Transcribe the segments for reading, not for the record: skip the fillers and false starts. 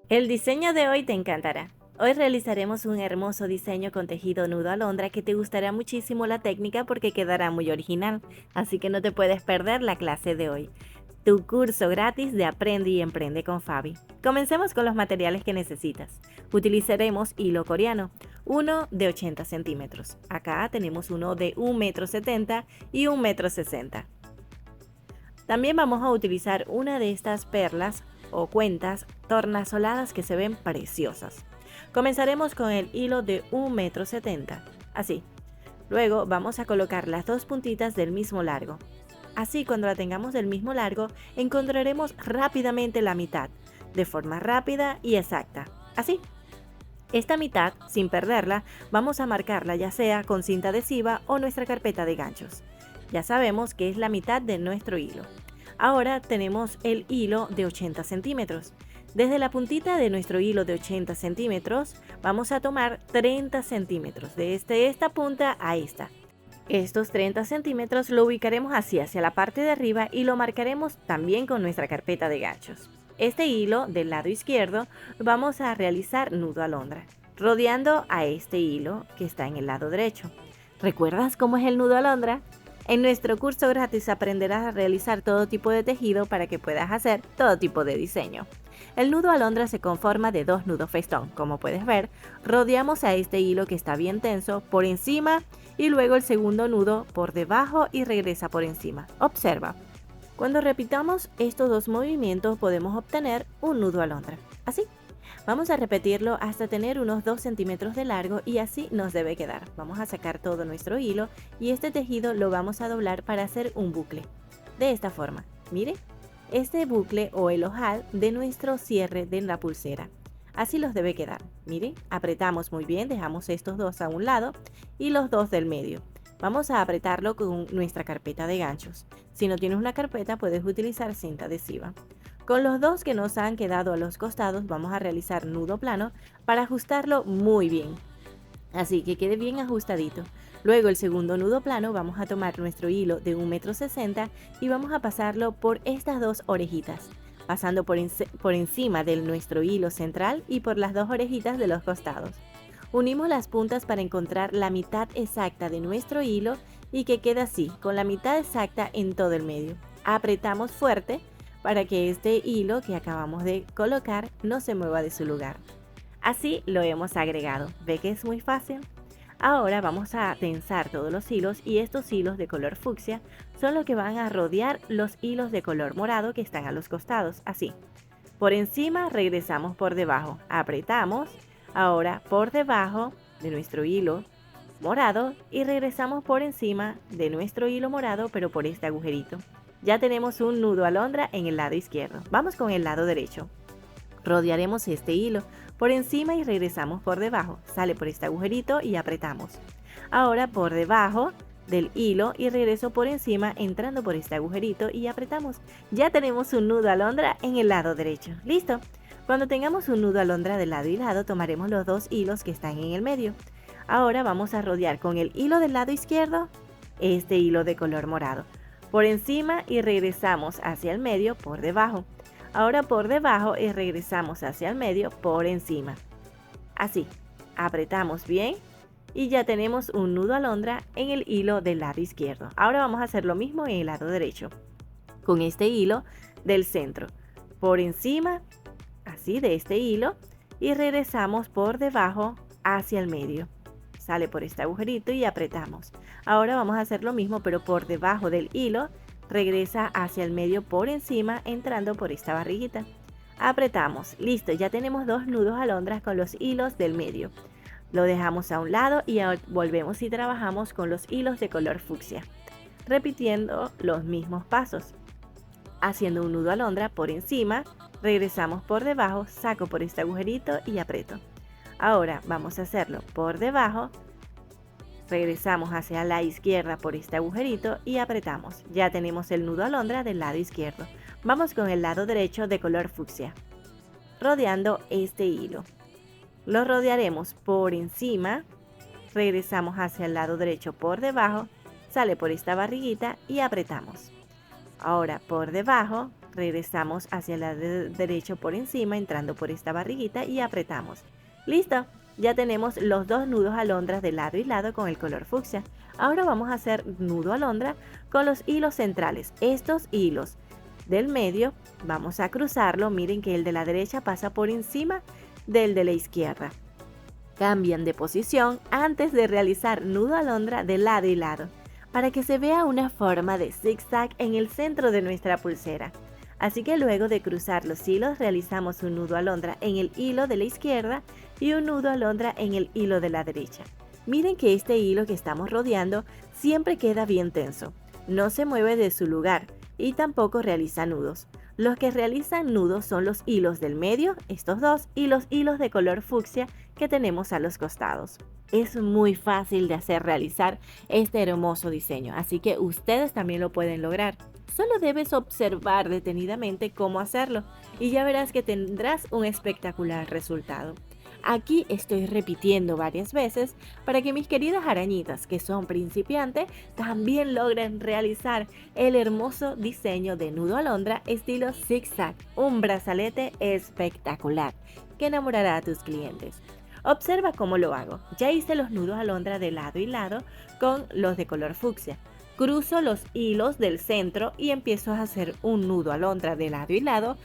El diseño de hoy te encantará. Hoy realizaremos un hermoso diseño con tejido nudo alondra que te gustará muchísimo la técnica porque quedará muy original, así que no te puedes perder la clase de hoy. Tu curso gratis de Aprende y Emprende con Fabi. Comencemos con los materiales que necesitas. Utilizaremos hilo coreano, uno de 80 centímetros. Acá tenemos uno de 1,70 m y 1,60 m. También vamos a utilizar una de estas perlas o cuentas tornasoladas que se ven preciosas. Comenzaremos con el hilo de 1,70 m, así. Luego vamos a colocar las dos puntitas del mismo largo. Así, cuando la tengamos del mismo largo, encontraremos rápidamente la mitad, de forma rápida y exacta. Así. Esta mitad, sin perderla, vamos a marcarla ya sea con cinta adhesiva o nuestra carpeta de ganchos. Ya sabemos que es la mitad de nuestro hilo. Ahora tenemos el hilo de 80 centímetros. Desde la puntita de nuestro hilo de 80 centímetros vamos a tomar 30 centímetros, desde esta punta a esta. Estos 30 centímetros lo ubicaremos hacia la parte de arriba y lo marcaremos también con nuestra carpeta de ganchos. Este hilo del lado izquierdo vamos a realizar nudo alondra, rodeando a este hilo que está en el lado derecho. ¿Recuerdas cómo es el nudo alondra? En nuestro curso gratis aprenderás a realizar todo tipo de tejido para que puedas hacer todo tipo de diseño. El nudo alondra se conforma de dos nudos festón. Como puedes ver, rodeamos a este hilo que está bien tenso por encima y luego el segundo nudo por debajo y regresa por encima. Observa. Cuando repitamos estos dos movimientos podemos obtener un nudo alondra. Así. Vamos a repetirlo hasta tener unos 2 centímetros de largo y así nos debe quedar. Vamos a sacar todo nuestro hilo y este tejido lo vamos a doblar para hacer un bucle. De esta forma, mire, este bucle o el ojal de nuestro cierre de la pulsera. Así los debe quedar. Mire, apretamos muy bien, dejamos estos dos a un lado y los dos del medio. Vamos a apretarlo con nuestra carpeta de ganchos. Si no tienes una carpeta, puedes utilizar cinta adhesiva. Con los dos que nos han quedado a los costados vamos a realizar nudo plano para ajustarlo muy bien. Así que quede bien ajustadito. Luego el segundo nudo plano vamos a tomar nuestro hilo de 1,60 m y vamos a pasarlo por estas dos orejitas, pasando por encima de nuestro hilo central y por las dos orejitas de los costados. Unimos las puntas para encontrar la mitad exacta de nuestro hilo y que quede así, con la mitad exacta en todo el medio. Apretamos fuerte para que este hilo que acabamos de colocar no se mueva de su lugar. Así lo hemos agregado. ¿Ve que es muy fácil? Ahora vamos a tensar todos los hilos y estos hilos de color fucsia son los que van a rodear los hilos de color morado que están a los costados, así. Por encima regresamos por debajo, apretamos, ahora por debajo de nuestro hilo morado y regresamos por encima de nuestro hilo morado pero por este agujerito. Ya tenemos un nudo alondra en el lado izquierdo. Vamos con el lado derecho. Rodearemos este hilo por encima y regresamos por debajo. Sale por este agujerito y apretamos. Ahora por debajo del hilo y regreso por encima entrando por este agujerito y apretamos. Ya tenemos un nudo alondra en el lado derecho. ¿Listo? Cuando tengamos un nudo alondra de lado y lado tomaremos los dos hilos que están en el medio. Ahora vamos a rodear con el hilo del lado izquierdo este hilo de color morado. Por encima y regresamos hacia el medio por debajo. Ahora por debajo y regresamos hacia el medio por encima. Así, apretamos bien y ya tenemos un nudo alondra en el hilo del lado izquierdo. Ahora vamos a hacer lo mismo en el lado derecho. Con este hilo del centro, por encima, así de este hilo y regresamos por debajo hacia el medio. Sale por este agujerito y apretamos. Ahora vamos a hacer lo mismo pero por debajo del hilo, regresa hacia el medio por encima entrando por esta barriguita. Apretamos, listo, ya tenemos dos nudos alondras con los hilos del medio. Lo dejamos a un lado y volvemos y trabajamos con los hilos de color fucsia, repitiendo los mismos pasos. Haciendo un nudo alondra por encima, regresamos por debajo, saco por este agujerito y aprieto. Ahora vamos a hacerlo por debajo, regresamos hacia la izquierda por este agujerito y apretamos. Ya tenemos el nudo alondra del lado izquierdo. Vamos con el lado derecho de color fucsia, rodeando este hilo. Lo rodearemos por encima, regresamos hacia el lado derecho por debajo, sale por esta barriguita y apretamos. Ahora por debajo, regresamos hacia el lado derecho por encima, entrando por esta barriguita y apretamos. ¡Listo! Ya tenemos los dos nudos alondras de lado y lado con el color fucsia. Ahora vamos a hacer nudo alondra con los hilos centrales. Estos hilos del medio vamos a cruzarlo. Miren que el de la derecha pasa por encima del de la izquierda. Cambian de posición antes de realizar nudo alondra de lado y lado, para que se vea una forma de zigzag en el centro de nuestra pulsera. Así que luego de cruzar los hilos realizamos un nudo alondra en el hilo de la izquierda y un nudo alondra en el hilo de la derecha. Miren que este hilo que estamos rodeando siempre queda bien tenso, no se mueve de su lugar y tampoco realiza nudos. Los que realizan nudos son los hilos del medio, estos dos, y los hilos de color fucsia que tenemos a los costados. Es muy fácil de hacer realizar este hermoso diseño, así que ustedes también lo pueden lograr. Solo debes observar detenidamente cómo hacerlo y ya verás que tendrás un espectacular resultado. Aquí estoy repitiendo varias veces para que mis queridas arañitas que son principiantes también logren realizar el hermoso diseño de nudo alondra estilo zigzag, un brazalete espectacular que enamorará a tus clientes. Observa cómo lo hago. Ya hice los nudos alondra de lado y lado con los de color fucsia. Cruzo los hilos del centro y empiezo a hacer un nudo alondra de lado y lado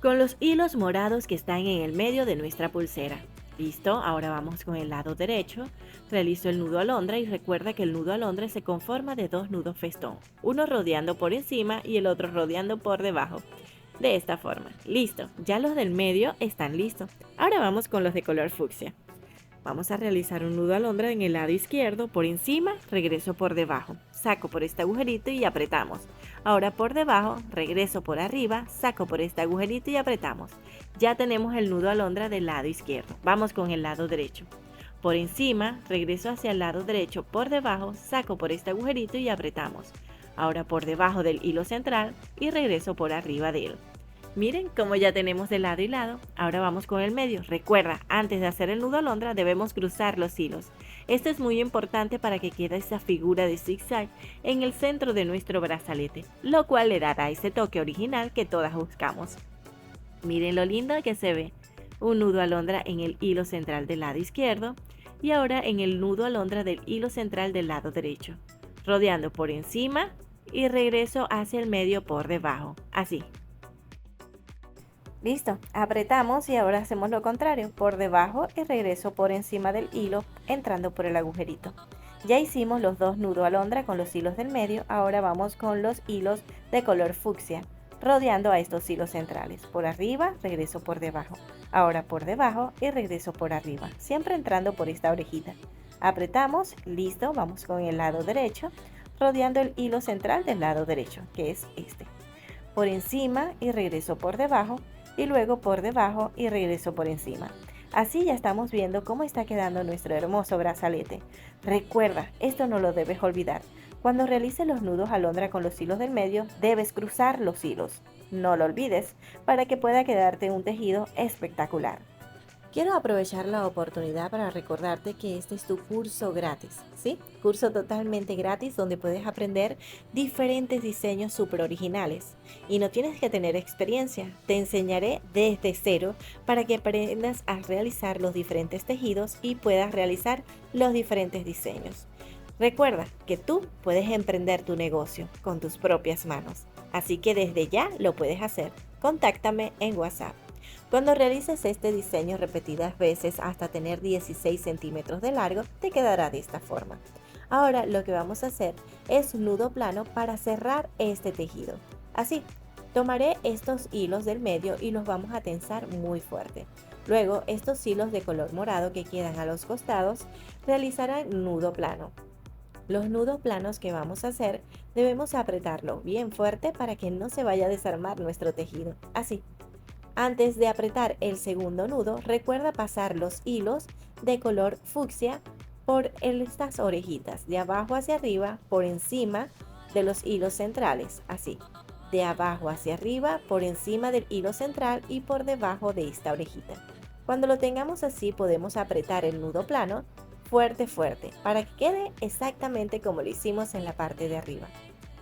con los hilos morados que están en el medio de nuestra pulsera. Listo, ahora vamos con el lado derecho. Realizo el nudo alondra y recuerda que el nudo alondra se conforma de dos nudos festón, uno rodeando por encima y el otro rodeando por debajo. De esta forma. Listo, ya los del medio están listos. Ahora vamos con los de color fucsia. Vamos a realizar un nudo alondra en el lado izquierdo, por encima, regreso por debajo, saco por este agujerito y apretamos. Ahora por debajo, regreso por arriba, saco por este agujerito y apretamos. Ya tenemos el nudo alondra del lado izquierdo. Vamos con el lado derecho. Por encima, regreso hacia el lado derecho, por debajo, saco por este agujerito y apretamos. Ahora por debajo del hilo central y regreso por arriba de él. Miren cómo ya tenemos de lado y lado. Ahora vamos con el medio. Recuerda, antes de hacer el nudo alondra debemos cruzar los hilos. Esto es muy importante para que quede esa figura de zigzag en el centro de nuestro brazalete, lo cual le dará ese toque original que todas buscamos. Miren lo lindo que se ve. Un nudo alondra en el hilo central del lado izquierdo y ahora en el nudo alondra del hilo central del lado derecho, rodeando por encima y regreso hacia el medio por debajo, así. Listo, apretamos y ahora hacemos lo contrario, por debajo y regreso por encima del hilo entrando por el agujerito. Ya hicimos los dos nudos alondra con los hilos del medio, ahora vamos con los hilos de color fucsia, rodeando a estos hilos centrales. Por arriba, regreso por debajo, ahora por debajo y regreso por arriba, siempre entrando por esta orejita. Apretamos, listo, vamos con el lado derecho, rodeando el hilo central del lado derecho, que es este. Por encima y regreso por debajo, y luego por debajo y regreso por encima. Así ya estamos viendo cómo está quedando nuestro hermoso brazalete. Recuerda, esto no lo debes olvidar. Cuando realices los nudos alondra con los hilos del medio, debes cruzar los hilos. No lo olvides, para que pueda quedarte un tejido espectacular. Quiero aprovechar la oportunidad para recordarte que este es tu curso gratis, ¿sí? Curso totalmente gratis donde puedes aprender diferentes diseños súper originales. Y no tienes que tener experiencia, te enseñaré desde cero para que aprendas a realizar los diferentes tejidos y puedas realizar los diferentes diseños. Recuerda que tú puedes emprender tu negocio con tus propias manos, así que desde ya lo puedes hacer. Contáctame en WhatsApp. Cuando realices este diseño repetidas veces hasta tener 16 centímetros de largo, te quedará de esta forma. Ahora lo que vamos a hacer es un nudo plano para cerrar este tejido. Así, tomaré estos hilos del medio y los vamos a tensar muy fuerte. Luego, estos hilos de color morado que quedan a los costados realizarán nudo plano. Los nudos planos que vamos a hacer debemos apretarlo bien fuerte para que no se vaya a desarmar nuestro tejido. Así. Antes de apretar el segundo nudo, recuerda pasar los hilos de color fucsia por estas orejitas, de abajo hacia arriba, por encima de los hilos centrales, así. De abajo hacia arriba, por encima del hilo central y por debajo de esta orejita. Cuando lo tengamos así, podemos apretar el nudo plano fuerte, fuerte, para que quede exactamente como lo hicimos en la parte de arriba.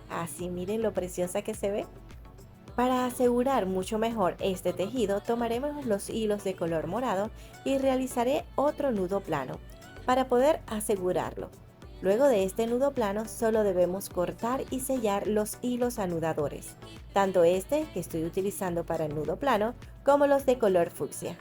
Así, miren lo preciosa que se ve. Para asegurar mucho mejor este tejido, tomaremos los hilos de color morado y realizaré otro nudo plano para poder asegurarlo. Luego de este nudo plano, solo debemos cortar y sellar los hilos anudadores, tanto este que estoy utilizando para el nudo plano como los de color fucsia.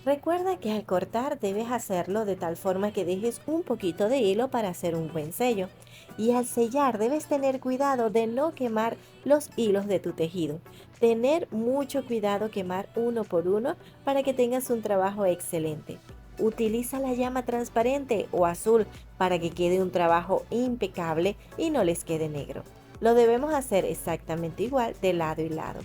Recuerda que al cortar debes hacerlo de tal forma que dejes un poquito de hilo para hacer un buen sello. Y al sellar debes tener cuidado de no quemar los hilos de tu tejido. Tener mucho cuidado quemar uno por uno para que tengas un trabajo excelente. Utiliza la llama transparente o azul para que quede un trabajo impecable y no les quede negro. Lo debemos hacer exactamente igual de lado y lado.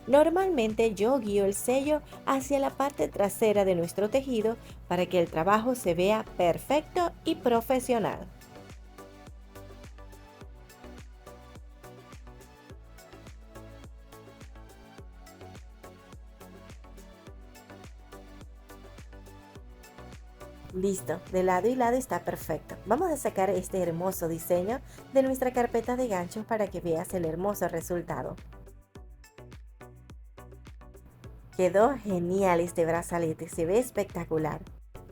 Normalmente yo guío el sello hacia la parte trasera de nuestro tejido para que el trabajo se vea perfecto y profesional. Listo, de lado y lado está perfecto. Vamos a sacar este hermoso diseño de nuestra carpeta de ganchos para que veas el hermoso resultado. Quedó genial este brazalete, se ve espectacular.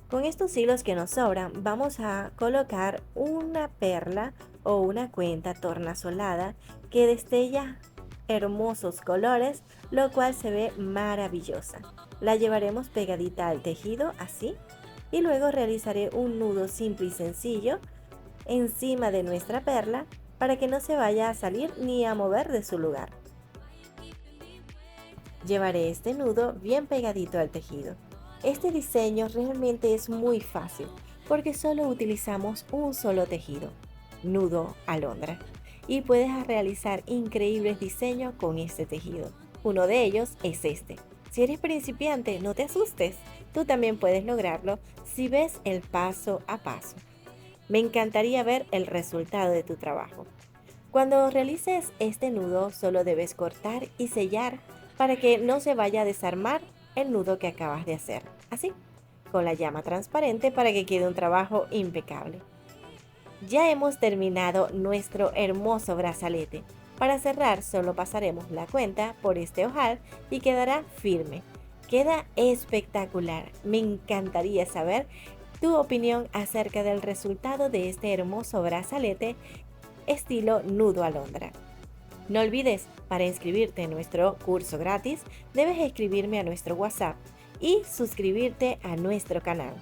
Con estos hilos que nos sobran, vamos a colocar una perla o una cuenta tornasolada que destella hermosos colores, lo cual se ve maravillosa. La llevaremos pegadita al tejido, así, y luego realizaré un nudo simple y sencillo encima de nuestra perla para que no se vaya a salir ni a mover de su lugar. Llevaré este nudo bien pegadito al tejido. Este diseño realmente es muy fácil porque solo utilizamos un solo tejido, nudo alondra, y puedes realizar increíbles diseños con este tejido. Uno de ellos es este. Si eres principiante, no te asustes, tú también puedes lograrlo si ves el paso a paso. Me encantaría ver el resultado de tu trabajo. Cuando realices este nudo, solo debes cortar y sellar para que no se vaya a desarmar el nudo que acabas de hacer. Así, con la llama transparente para que quede un trabajo impecable. Ya hemos terminado nuestro hermoso brazalete. Para cerrar, solo pasaremos la cuenta por este ojal y quedará firme. Queda espectacular. Me encantaría saber tu opinión acerca del resultado de este hermoso brazalete estilo nudo alondra. No olvides, para inscribirte en nuestro curso gratis, debes escribirme a nuestro WhatsApp y suscribirte a nuestro canal.